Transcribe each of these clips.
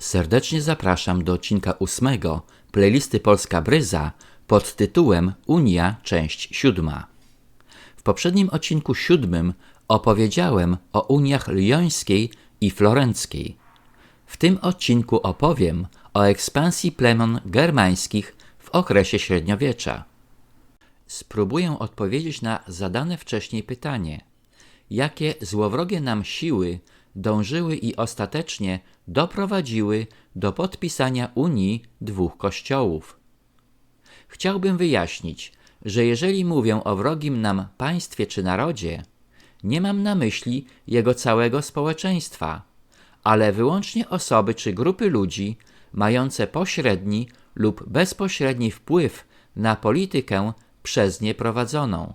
Serdecznie zapraszam do odcinka 8 playlisty Polska Bryza pod tytułem Unia, część 7. W poprzednim odcinku 7 opowiedziałem o uniach lyońskiej i florenckiej. W tym odcinku opowiem o ekspansji plemion germańskich w okresie średniowiecza. Spróbuję odpowiedzieć na zadane wcześniej pytanie: jakie złowrogie nam siły dążyły i ostatecznie doprowadziły do podpisania unii dwóch kościołów? Chciałbym wyjaśnić, że jeżeli mówię o wrogim nam państwie czy narodzie, nie mam na myśli jego całego społeczeństwa, ale wyłącznie osoby czy grupy ludzi mające pośredni lub bezpośredni wpływ na politykę przez nie prowadzoną.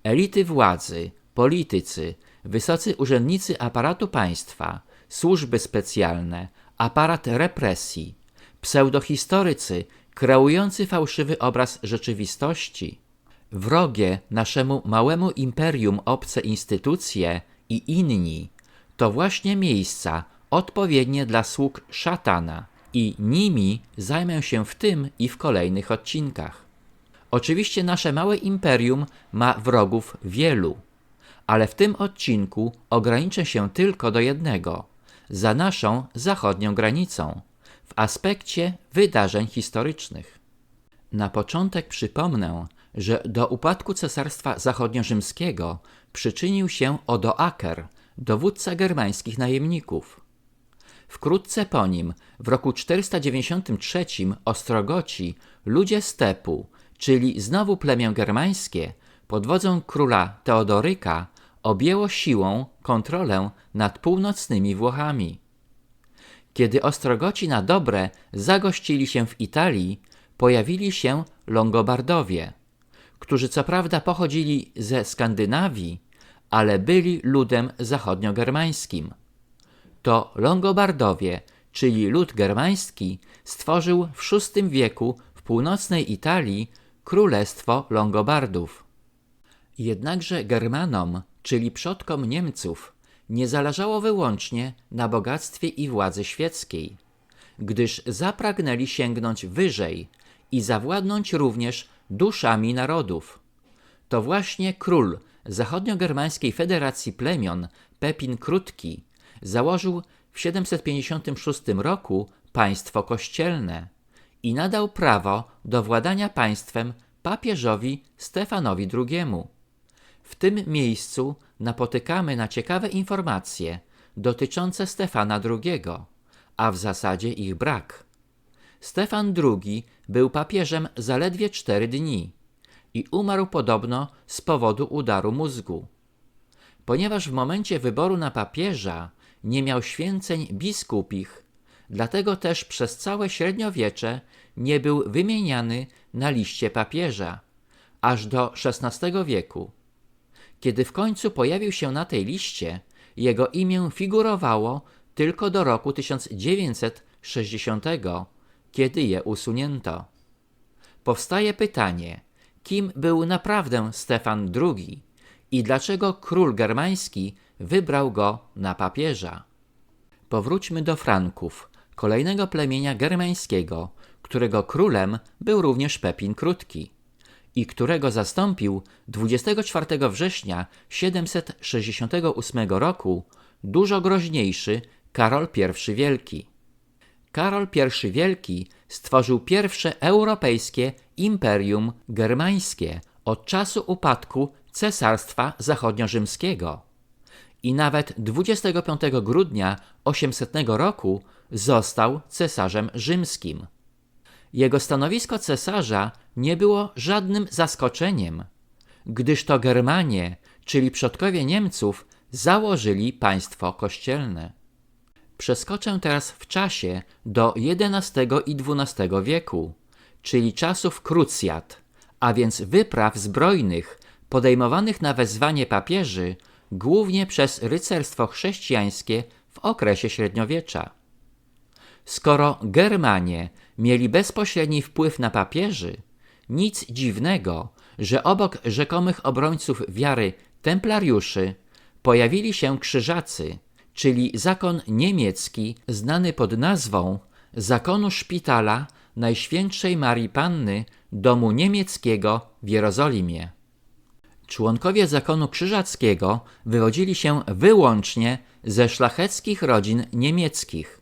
Elity władzy, politycy, wysocy urzędnicy aparatu państwa, służby specjalne, aparat represji, pseudohistorycy kreujący fałszywy obraz rzeczywistości, wrogie naszemu małemu imperium obce instytucje i inni to właśnie miejsca odpowiednie dla sług szatana i nimi zajmę się w tym i w kolejnych odcinkach. Oczywiście nasze małe imperium ma wrogów wielu, ale w tym odcinku ograniczę się tylko do jednego, za naszą zachodnią granicą, w aspekcie wydarzeń historycznych. Na początek przypomnę, że do upadku Cesarstwa Zachodniorzymskiego przyczynił się Odoaker, dowódca germańskich najemników. Wkrótce po nim, w roku 493, Ostrogoci, ludzie stepu, czyli znowu plemię germańskie, pod wodzą króla Teodoryka, objęło siłą kontrolę nad północnymi Włochami. Kiedy Ostrogoci na dobre zagościli się w Italii, pojawili się Longobardowie, którzy co prawda pochodzili ze Skandynawii, ale byli ludem zachodniogermańskim. To Longobardowie, czyli lud germański, stworzył w VI wieku w północnej Italii Królestwo Longobardów. Jednakże Germanom, czyli przodkom Niemców, nie zależało wyłącznie na bogactwie i władzy świeckiej, gdyż zapragnęli sięgnąć wyżej i zawładnąć również duszami narodów. To właśnie król zachodniogermańskiej federacji plemion Pepin Krótki założył w 756 roku państwo kościelne i nadał prawo do władania państwem papieżowi Stefanowi II. W tym miejscu napotykamy na ciekawe informacje dotyczące Stefana II, a w zasadzie ich brak. Stefan II był papieżem zaledwie 4 dni i umarł podobno z powodu udaru mózgu. Ponieważ w momencie wyboru na papieża nie miał święceń biskupich, dlatego też przez całe średniowiecze nie był wymieniany na liście papieża, aż do XVI wieku. Kiedy w końcu pojawił się na tej liście, jego imię figurowało tylko do roku 1960, kiedy je usunięto. Powstaje pytanie, kim był naprawdę Stefan II i dlaczego król germański wybrał go na papieża. Powróćmy do Franków, kolejnego plemienia germańskiego, którego królem był również Pepin Krótki i którego zastąpił 24 września 768 roku dużo groźniejszy Karol I Wielki. Karol I Wielki stworzył pierwsze europejskie imperium germańskie od czasu upadku Cesarstwa Zachodniorzymskiego i nawet 25 grudnia 800 roku został cesarzem rzymskim. Jego stanowisko cesarza nie było żadnym zaskoczeniem, gdyż to Germanie, czyli przodkowie Niemców, założyli państwo kościelne. Przeskoczę teraz w czasie do XI i XII wieku, czyli czasów krucjat, a więc wypraw zbrojnych podejmowanych na wezwanie papieży głównie przez rycerstwo chrześcijańskie w okresie średniowiecza. Skoro Germanie mieli bezpośredni wpływ na papieży, nic dziwnego, że obok rzekomych obrońców wiary templariuszy pojawili się krzyżacy, czyli zakon niemiecki znany pod nazwą Zakonu Szpitala Najświętszej Marii Panny Domu Niemieckiego w Jerozolimie. Członkowie zakonu krzyżackiego wywodzili się wyłącznie ze szlacheckich rodzin niemieckich.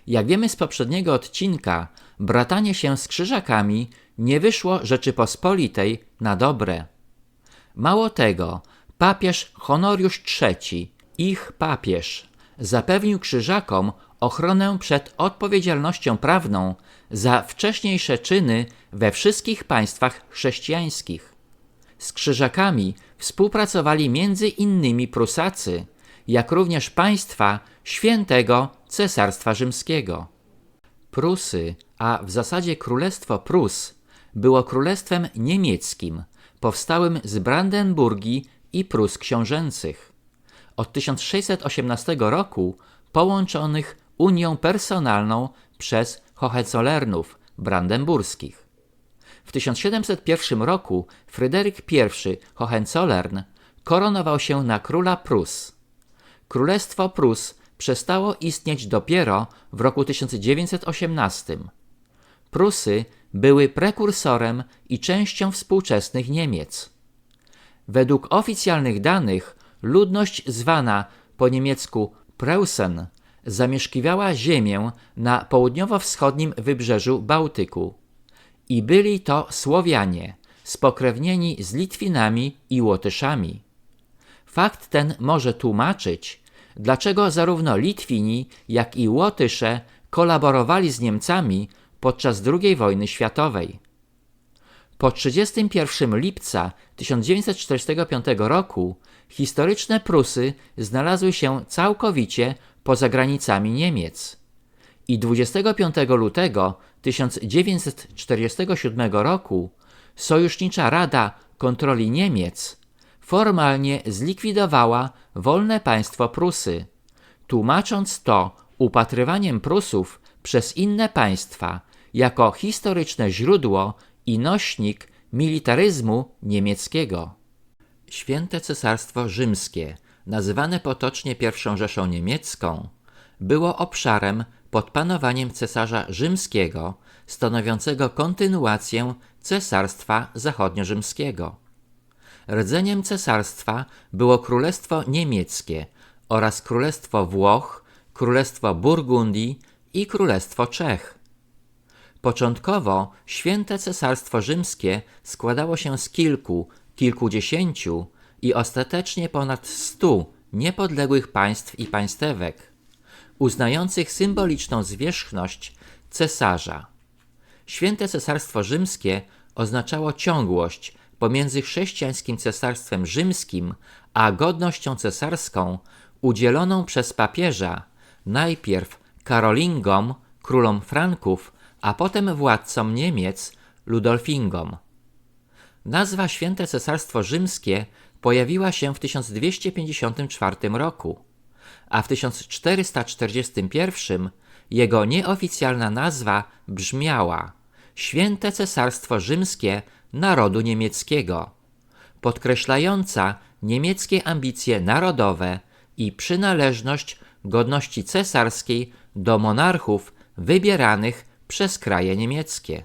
Jak wiemy z poprzedniego odcinka, bratanie się z krzyżakami nie wyszło Rzeczypospolitej na dobre. Mało tego, papież Honoriusz III, ich papież, zapewnił krzyżakom ochronę przed odpowiedzialnością prawną za wcześniejsze czyny we wszystkich państwach chrześcijańskich. Z krzyżakami współpracowali m.in. Prusacy, jak również państwa Świętego Cesarstwa Rzymskiego. Prusy, a w zasadzie Królestwo Prus, było królestwem niemieckim, powstałym z Brandenburgii i Prus książęcych. Od 1618 roku połączonych unią personalną przez Hohenzollernów brandenburskich. W 1701 roku Fryderyk I Hohenzollern koronował się na króla Prus. Królestwo Prus przestało istnieć dopiero w roku 1918. Prusy były prekursorem i częścią współczesnych Niemiec. Według oficjalnych danych ludność zwana po niemiecku Preußen zamieszkiwała ziemię na południowo-wschodnim wybrzeżu Bałtyku. I byli to Słowianie, spokrewnieni z Litwinami i Łotyszami. Fakt ten może tłumaczyć, dlaczego zarówno Litwini, jak i Łotysze kolaborowali z Niemcami podczas II wojny światowej. Po 31 lipca 1945 roku historyczne Prusy znalazły się całkowicie poza granicami Niemiec. I 25 lutego 1947 roku Sojusznicza Rada Kontroli Niemiec formalnie zlikwidowała wolne państwo Prusy, tłumacząc to upatrywaniem Prusów przez inne państwa jako historyczne źródło i nośnik militaryzmu niemieckiego. Święte Cesarstwo Rzymskie, nazywane potocznie I Rzeszą Niemiecką, było obszarem pod panowaniem cesarza rzymskiego, stanowiącego kontynuację Cesarstwa Zachodniorzymskiego. Rdzeniem cesarstwa było Królestwo Niemieckie oraz Królestwo Włoch, Królestwo Burgundii i Królestwo Czech. Początkowo Święte Cesarstwo Rzymskie składało się z kilkudziesięciu i ostatecznie ponad 100 niepodległych państw i państewek, uznających symboliczną zwierzchność cesarza. Święte Cesarstwo Rzymskie oznaczało ciągłość pomiędzy chrześcijańskim cesarstwem rzymskim a godnością cesarską udzieloną przez papieża najpierw Karolingom, królom Franków, a potem władcom Niemiec, Ludolfingom. Nazwa Święte Cesarstwo Rzymskie pojawiła się w 1254 roku, a w 1441 jego nieoficjalna nazwa brzmiała Święte Cesarstwo Rzymskie Narodu Niemieckiego, podkreślająca niemieckie ambicje narodowe i przynależność godności cesarskiej do monarchów wybieranych przez kraje niemieckie.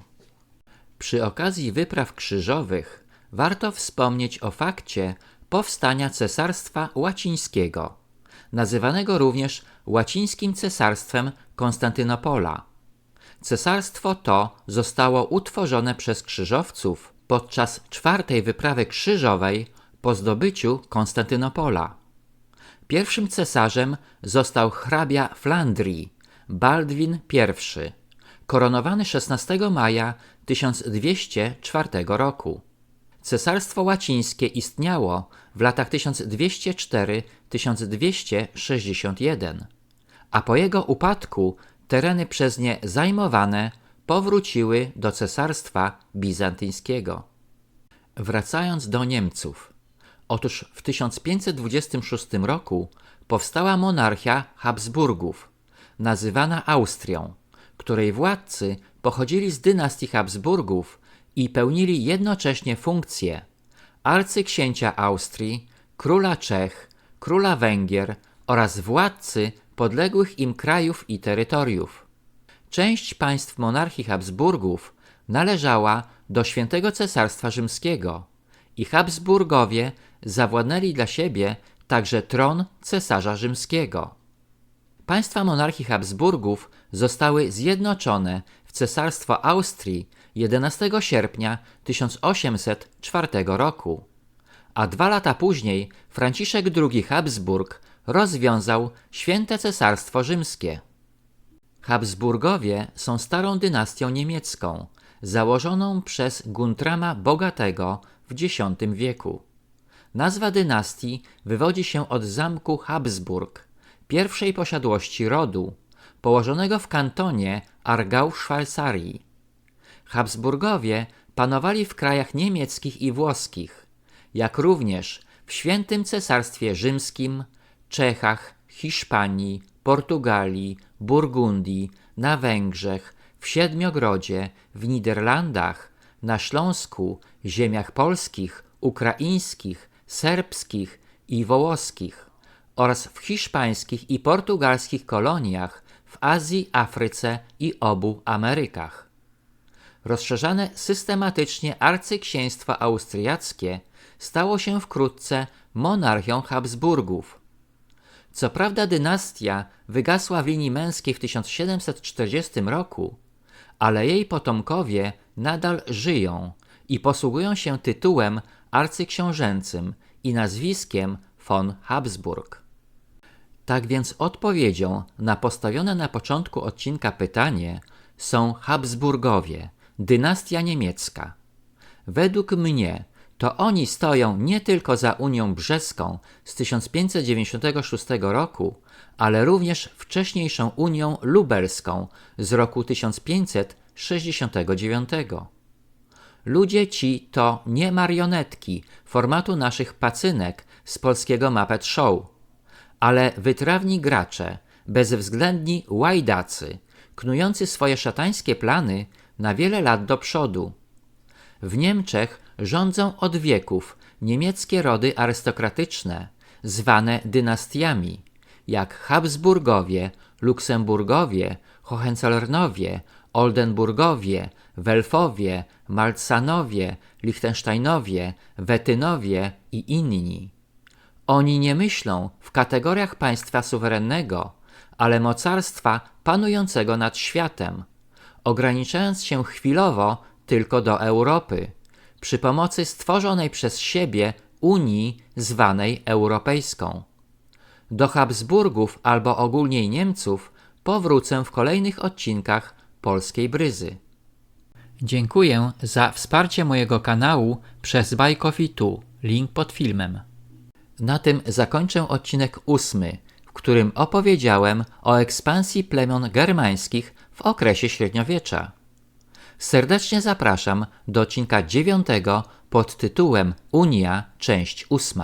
Przy okazji wypraw krzyżowych warto wspomnieć o fakcie powstania Cesarstwa Łacińskiego, nazywanego również Łacińskim Cesarstwem Konstantynopola. Cesarstwo to zostało utworzone przez krzyżowców podczas czwartej wyprawy krzyżowej po zdobyciu Konstantynopola. Pierwszym cesarzem został hrabia Flandrii, Baldwin I, koronowany 16 maja 1204 roku. Cesarstwo Łacińskie istniało w latach 1204–1261, a po jego upadku tereny przez nie zajmowane powróciły do Cesarstwa Bizantyjskiego. Wracając do Niemców. Otóż w 1526 roku powstała monarchia Habsburgów, nazywana Austrią, której władcy pochodzili z dynastii Habsburgów i pełnili jednocześnie funkcje arcyksięcia Austrii, króla Czech, króla Węgier oraz władcy podległych im krajów i terytoriów. Część państw monarchii Habsburgów należała do Świętego Cesarstwa Rzymskiego i Habsburgowie zawładnęli dla siebie także tron cesarza rzymskiego. Państwa monarchii Habsburgów zostały zjednoczone w Cesarstwo Austrii 11 sierpnia 1804 roku, a 2 lata później Franciszek II Habsburg rozwiązał Święte Cesarstwo Rzymskie. Habsburgowie są starą dynastią niemiecką, założoną przez Guntrama Bogatego w X wieku. Nazwa dynastii wywodzi się od zamku Habsburg, pierwszej posiadłości rodu, położonego w kantonie Aargau w Szwajcarii. Habsburgowie panowali w krajach niemieckich i włoskich, jak również w Świętym Cesarstwie Rzymskim, Czechach, Hiszpanii, Portugalii, Burgundii, na Węgrzech, w Siedmiogrodzie, w Niderlandach, na Śląsku, ziemiach polskich, ukraińskich, serbskich i wołoskich oraz w hiszpańskich i portugalskich koloniach w Azji, Afryce i obu Amerykach. Rozszerzane systematycznie arcyksięstwo austriackie stało się wkrótce monarchią Habsburgów. Co prawda dynastia wygasła w linii męskiej w 1740 roku, ale jej potomkowie nadal żyją i posługują się tytułem arcyksiążęcym i nazwiskiem von Habsburg. Tak więc odpowiedzią na postawione na początku odcinka pytanie są Habsburgowie, dynastia niemiecka. Według mnie to oni stoją nie tylko za Unią Brzeską z 1596 roku, ale również wcześniejszą Unią Lubelską z roku 1569. Ludzie ci to nie marionetki formatu naszych pacynek z polskiego Muppet Show, ale wytrawni gracze, bezwzględni łajdacy, knujący swoje szatańskie plany na wiele lat do przodu. W Niemczech rządzą od wieków niemieckie rody arystokratyczne, zwane dynastiami, jak Habsburgowie, Luksemburgowie, Hohenzollernowie, Oldenburgowie, Welfowie, Maltzanowie, Liechtensteinowie, Wettynowie i inni. Oni nie myślą w kategoriach państwa suwerennego, ale mocarstwa panującego nad światem, ograniczając się chwilowo tylko do Europy, przy pomocy stworzonej przez siebie Unii zwanej Europejską. Do Habsburgów albo ogólniej Niemców powrócę w kolejnych odcinkach Polskiej Bryzy. Dziękuję za wsparcie mojego kanału przez Buy Coffee 2, link pod filmem. Na tym zakończę odcinek 8, w którym opowiedziałem o ekspansji plemion germańskich w okresie średniowiecza. Serdecznie zapraszam do odcinka 9 pod tytułem Unia, część 8.